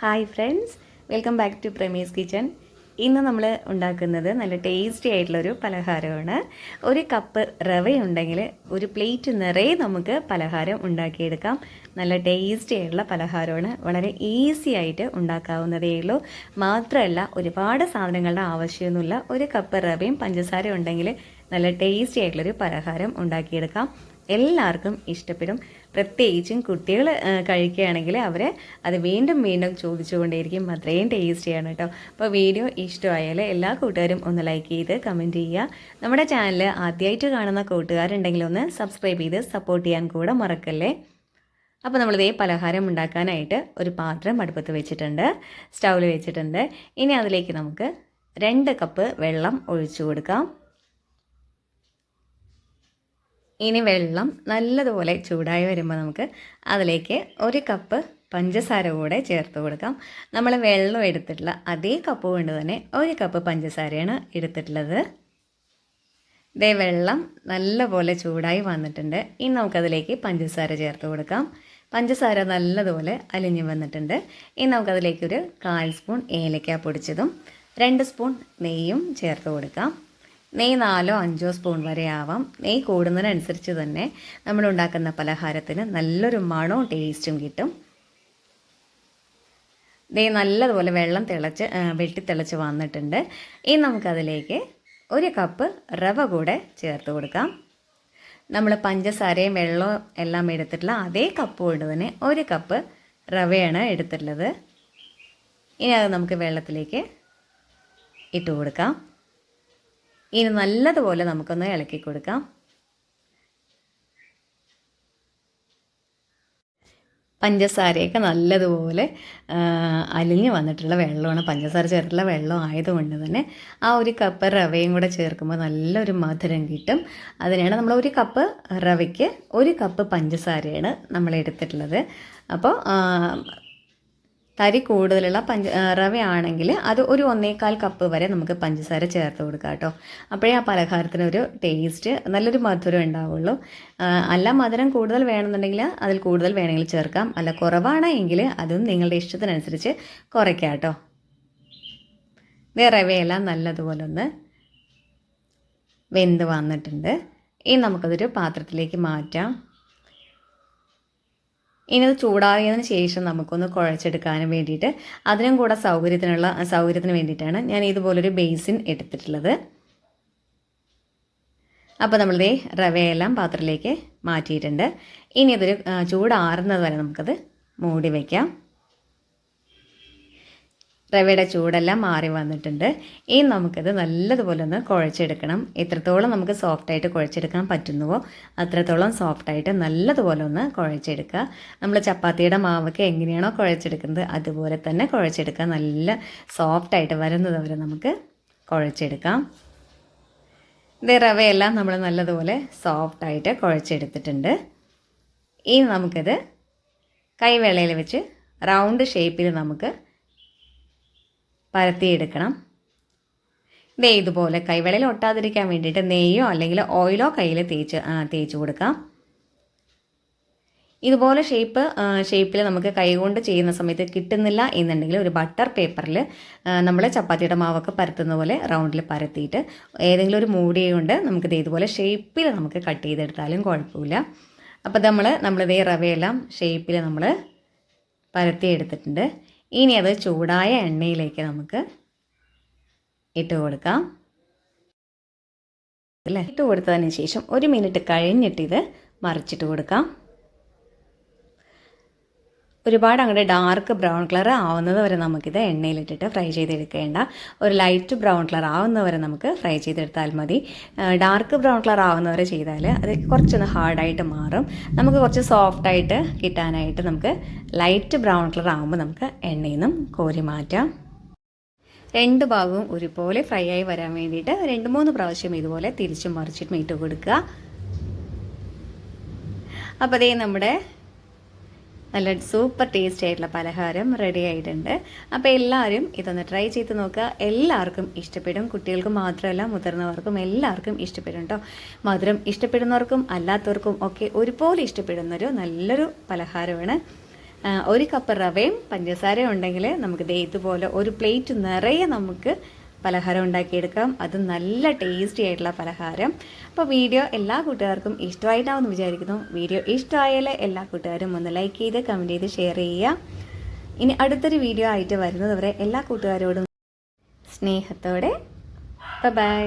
Hi friends, welcome back to Pramees kitchen. ഇന്ന് നമ്മൾ ഉണ്ടാക്കുന്നത് നല്ല ടേസ്റ്റി ആയിട്ടുള്ളൊരു പലഹാരമാണ്. ഒരു കപ്പ് റവയുണ്ടെങ്കിൽ ഒരു പ്ലേറ്റ് നിറയെ നമുക്ക് പലഹാരം ഉണ്ടാക്കിയെടുക്കാം. നല്ല ടേസ്റ്റി ആയിട്ടുള്ള പലഹാരമാണ്. വളരെ ഈസി ആയിട്ട് ഉണ്ടാക്കാവുന്നതേ ഉള്ളൂ. മാത്രമല്ല ഒരുപാട് സാധനങ്ങളുടെ ആവശ്യമൊന്നുമില്ല. ഒരു കപ്പ് റവയും പഞ്ചസാരയും ഉണ്ടെങ്കിൽ നല്ല ടേസ്റ്റി ആയിട്ടുള്ളൊരു പലഹാരം ഉണ്ടാക്കിയെടുക്കാം. എല്ലാവർക്കും ഇഷ്ടപ്പെടും. പ്രത്യേകിച്ചും കുട്ടികൾ കഴിക്കുകയാണെങ്കിൽ അവർ അത് വീണ്ടും വീണ്ടും ചോദിച്ചുകൊണ്ടേയിരിക്കും. അത്രയും ടേസ്റ്റിയാണ് കേട്ടോ. അപ്പോൾ വീഡിയോ ഇഷ്ടമായാൽ എല്ലാ കൂട്ടുകാരും ഒന്ന് ലൈക്ക് ചെയ്ത് കമൻറ്റ് ചെയ്യുക. നമ്മുടെ ചാനൽ ആദ്യമായിട്ട് കാണുന്ന കൂട്ടുകാരുണ്ടെങ്കിൽ ഒന്ന് സബ്സ്ക്രൈബ് ചെയ്ത് സപ്പോർട്ട് ചെയ്യാൻ കൂടെ മറക്കല്ലേ. അപ്പോൾ നമ്മളിതേ പലഹാരം ഉണ്ടാക്കാനായിട്ട് ഒരു പാത്രം അടുപ്പത്ത് വെച്ചിട്ടുണ്ട്, സ്റ്റൗവിൽ വെച്ചിട്ടുണ്ട്. ഇനി അതിലേക്ക് നമുക്ക് 2 കപ്പ് വെള്ളം ഒഴിച്ചു കൊടുക്കാം. ഇനി വെള്ളം നല്ലതുപോലെ ചൂടായി വരുമ്പോൾ നമുക്ക് അതിലേക്ക് 1 കപ്പ് പഞ്ചസാര കൂടെ ചേർത്ത് കൊടുക്കാം. നമ്മൾ വെള്ളം എടുത്തിട്ടുള്ള അതേ കപ്പ് കൊണ്ട് തന്നെ 1 കപ്പ് പഞ്ചസാരയാണ് എടുത്തിട്ടുള്ളത്. ഇതേ വെള്ളം നല്ലപോലെ ചൂടായി വന്നിട്ടുണ്ട്. ഇനി നമുക്കതിലേക്ക് പഞ്ചസാര ചേർത്ത് കൊടുക്കാം. പഞ്ചസാര നല്ലതുപോലെ അലിഞ്ഞു വന്നിട്ടുണ്ട്. ഇനി നമുക്കതിലേക്കൊരു 1/4 സ്പൂൺ ഏലക്ക പൊടിച്ചതും 2 സ്പൂൺ നെയ്യും ചേർത്ത് കൊടുക്കാം. നെയ്യ് 4-5 സ്പൂൺ വരെ ആവാം. നെയ്യ് കൂടുന്നതിനനുസരിച്ച് തന്നെ നമ്മൾ ഉണ്ടാക്കുന്ന പലഹാരത്തിന് നല്ലൊരു മണവും ടേസ്റ്റും കിട്ടും. നെയ്യ് നല്ലതുപോലെ വെട്ടിത്തിളച്ച് വന്നിട്ടുണ്ട്. ഇനി നമുക്കതിലേക്ക് 1 കപ്പ് റവ കൂടെ ചേർത്ത് കൊടുക്കാം. നമ്മൾ പഞ്ചസാരയും വെള്ളവും എല്ലാം എടുത്തിട്ടുള്ള അതേ കപ്പ് കൊണ്ട് തന്നെ 1 കപ്പ് റവയാണ് എടുത്തിട്ടുള്ളത്. ഇനി അത് നമുക്ക് വെള്ളത്തിലേക്ക് ഇട്ട് കൊടുക്കാം. ഇനി നല്ലതുപോലെ നമുക്കൊന്ന് ഇളക്കി കൊടുക്കാം. പഞ്ചസാരയൊക്കെ നല്ലതുപോലെ അലിഞ്ഞ് വന്നിട്ടുള്ള വെള്ളമാണ്. പഞ്ചസാര ചേർത്തുള്ള വെള്ളം ആയതുകൊണ്ട് തന്നെ ആ 1 കപ്പ് റവയും കൂടെ ചേർക്കുമ്പോൾ നല്ലൊരു മധുരം കിട്ടും. അതിനാണ് നമ്മൾ 1 കപ്പ് റവയ്ക്ക് 1 കപ്പ് പഞ്ചസാരയാണ് നമ്മൾ എടുത്തിട്ടുള്ളത്. അപ്പോൾ തരി കൂടുതലുള്ള റവയാണെങ്കിൽ അത് ഒരു 1/4 കപ്പ് വരെ നമുക്ക് പഞ്ചസാര ചേർത്ത് കൊടുക്കാം കേട്ടോ. അപ്പോഴേ ആ പലഹാരത്തിനൊരു ടേസ്റ്റ്, നല്ലൊരു മധുരം ഉണ്ടാവുള്ളൂ. അല്ല മധുരം കൂടുതൽ വേണമെന്നുണ്ടെങ്കിൽ അതിൽ കൂടുതൽ വേണമെങ്കിൽ ചേർക്കാം. അല്ല കുറവാണെങ്കിൽ അതും നിങ്ങളുടെ ഇഷ്ടത്തിനനുസരിച്ച് കുറയ്ക്കാം കേട്ടോ. ഇത് റവയെല്ലാം നല്ലതുപോലെ ഒന്ന് വെന്ത് വന്നിട്ടുണ്ട്. ഇനി നമുക്കതൊരു പാത്രത്തിലേക്ക് മാറ്റാം. ഇനി അത് ചൂടാറിയതിന് ശേഷം നമുക്കൊന്ന് കുഴച്ചെടുക്കാനും വേണ്ടിയിട്ട് അതിനും കൂടെ സൗകര്യത്തിന് വേണ്ടിയിട്ടാണ് ഞാൻ ഇതുപോലൊരു ബേസിൻ എടുത്തിട്ടുള്ളത്. അപ്പോൾ നമ്മളിതേ റവയെല്ലാം പാത്രത്തിലേക്ക് മാറ്റിയിട്ടുണ്ട്. ഇനി അതൊരു ചൂടാറുന്നത് വരെ നമുക്കത് മൂടി വയ്ക്കാം. റവയുടെ ചൂടെല്ലാം മാറി വന്നിട്ടുണ്ട്. ഇനി നമുക്കത് നല്ലതുപോലെ ഒന്ന് കുഴച്ചെടുക്കണം. എത്രത്തോളം നമുക്ക് സോഫ്റ്റായിട്ട് കുഴച്ചെടുക്കാൻ പറ്റുന്നുവോ അത്രത്തോളം സോഫ്റ്റായിട്ട് നല്ലതുപോലെ ഒന്ന് കുഴച്ചെടുക്കുക. നമ്മൾ ചപ്പാത്തിയുടെ മാവൊക്കെ എങ്ങനെയാണോ കുഴച്ചെടുക്കുന്നത് അതുപോലെ തന്നെ കുഴച്ചെടുക്കുക. നല്ല സോഫ്റ്റായിട്ട് വരുന്നത് വരെ നമുക്ക് കുഴച്ചെടുക്കാം. ഇത് റവയെല്ലാം നമ്മൾ നല്ലതുപോലെ സോഫ്റ്റായിട്ട് കുഴച്ചെടുത്തിട്ടുണ്ട്. ഇനി നമുക്കത് കൈവേളയിൽ വെച്ച് റൗണ്ട് ഷേപ്പിൽ നമുക്ക് പരത്തിയെടുക്കണം. ഇതുപോലെ കൈവെള്ളയിൽ ഒട്ടാതിരിക്കാൻ വേണ്ടിയിട്ട് നെയ്യോ അല്ലെങ്കിൽ ഓയിലോ കയ്യിൽ തേച്ച് കൊടുക്കാം. ഇതുപോലെ ഷേപ്പിൽ നമുക്ക് കൈകൊണ്ട് ചെയ്യുന്ന സമയത്ത് കിട്ടുന്നില്ല എന്നുണ്ടെങ്കിൽ ഒരു ബട്ടർ പേപ്പറിൽ നമ്മൾ ചപ്പാത്തിയുടെ മാവൊക്കെ പരത്തുന്ന പോലെ റൗണ്ടിൽ പരത്തിയിട്ട് ഏതെങ്കിലും ഒരു മൂടി കൊണ്ട് നമുക്കിത് ഇതുപോലെ ഷേപ്പിൽ നമുക്ക് കട്ട് ചെയ്തെടുത്താലും കുഴപ്പമില്ല. അപ്പോൾ നമ്മളിതേ റവയെല്ലാം ഷേപ്പിൽ നമ്മൾ പരത്തിയെടുത്തിട്ടുണ്ട്. ഇനി അത് ചൂടായ എണ്ണയിലേക്ക് നമുക്ക് ഇട്ട് കൊടുക്കാം. ഇട്ട് കൊടുത്തതിന് ശേഷം 1 മിനിറ്റ് കഴിഞ്ഞിട്ട് ഇത് മറിച്ചിട്ട് കൊടുക്കാം. ഒരുപാട് അങ്ങോട്ട് ഡാർക്ക് ബ്രൗൺ കളർ ആവുന്നത് വരെ നമുക്കിത് എണ്ണയിലിട്ടിട്ട് ഫ്രൈ ചെയ്തെടുക്കേണ്ട. ഒരു ലൈറ്റ് ബ്രൗൺ കളർ ആവുന്നവരെ നമുക്ക് ഫ്രൈ ചെയ്തെടുത്താൽ മതി. ഡാർക്ക് ബ്രൗൺ കളർ ആവുന്നവരെ ചെയ്താൽ അത് കുറച്ചൊന്ന് ഹാർഡായിട്ട് മാറും. നമുക്ക് കുറച്ച് സോഫ്റ്റായിട്ട് കിട്ടാനായിട്ട് നമുക്ക് ലൈറ്റ് ബ്രൗൺ കളർ ആകുമ്പോൾ നമുക്ക് എണ്ണയിൽ നിന്നും കോരി മാറ്റാം. 2 ഭാഗവും ഒരുപോലെ ഫ്രൈ ആയി വരാൻ വേണ്ടിയിട്ട് 2-3 പ്രാവശ്യം ഇതുപോലെ തിരിച്ചും മറിച്ചിട്ടും ഇട്ട് കൊടുക്കുക. അപ്പോൾ അതേ നമ്മുടെ നല്ല സൂപ്പർ ടേസ്റ്റ് ആയിട്ടുള്ള പലഹാരം റെഡി ആയിട്ടുണ്ട്. അപ്പോൾ എല്ലാവരും ഇതൊന്ന് ട്രൈ ചെയ്ത് നോക്കുക. എല്ലാവർക്കും ഇഷ്ടപ്പെടും. കുട്ടികൾക്ക് മാത്രമല്ല മുതിർന്നവർക്കും എല്ലാവർക്കും ഇഷ്ടപ്പെടും കേട്ടോ. മധുരം ഇഷ്ടപ്പെടുന്നവർക്കും അല്ലാത്തവർക്കും ഒക്കെ ഒരുപോലെ ഇഷ്ടപ്പെടുന്നൊരു നല്ലൊരു പലഹാരമാണ്. ഒരു കപ്പ് റവയും പഞ്ചസാരയും ഉണ്ടെങ്കിൽ നമുക്ക് ദേ ഇതുപോലെ ഒരു പ്ലേറ്റ് നിറയെ നമുക്ക് പലഹാരം ഉണ്ടാക്കിയെടുക്കാം. അത് നല്ല ടേസ്റ്റി ആയിട്ടുള്ള പലഹാരം. അപ്പോൾ വീഡിയോ എല്ലാ കൂട്ടുകാർക്കും ഇഷ്ടമായിട്ടാവുമെന്ന് വിചാരിക്കുന്നു. വീഡിയോ ഇഷ്ടമായാൽ എല്ലാ കൂട്ടുകാരും ഒന്ന് ലൈക്ക് ചെയ്ത് കമൻറ്റ് ചെയ്ത് ഷെയർ ചെയ്യുക. ഇനി അടുത്തൊരു വീഡിയോ ആയിട്ട് വരുന്നത് വരെ എല്ലാ കൂട്ടുകാരോടും സ്നേഹത്തോടെ ബൈ.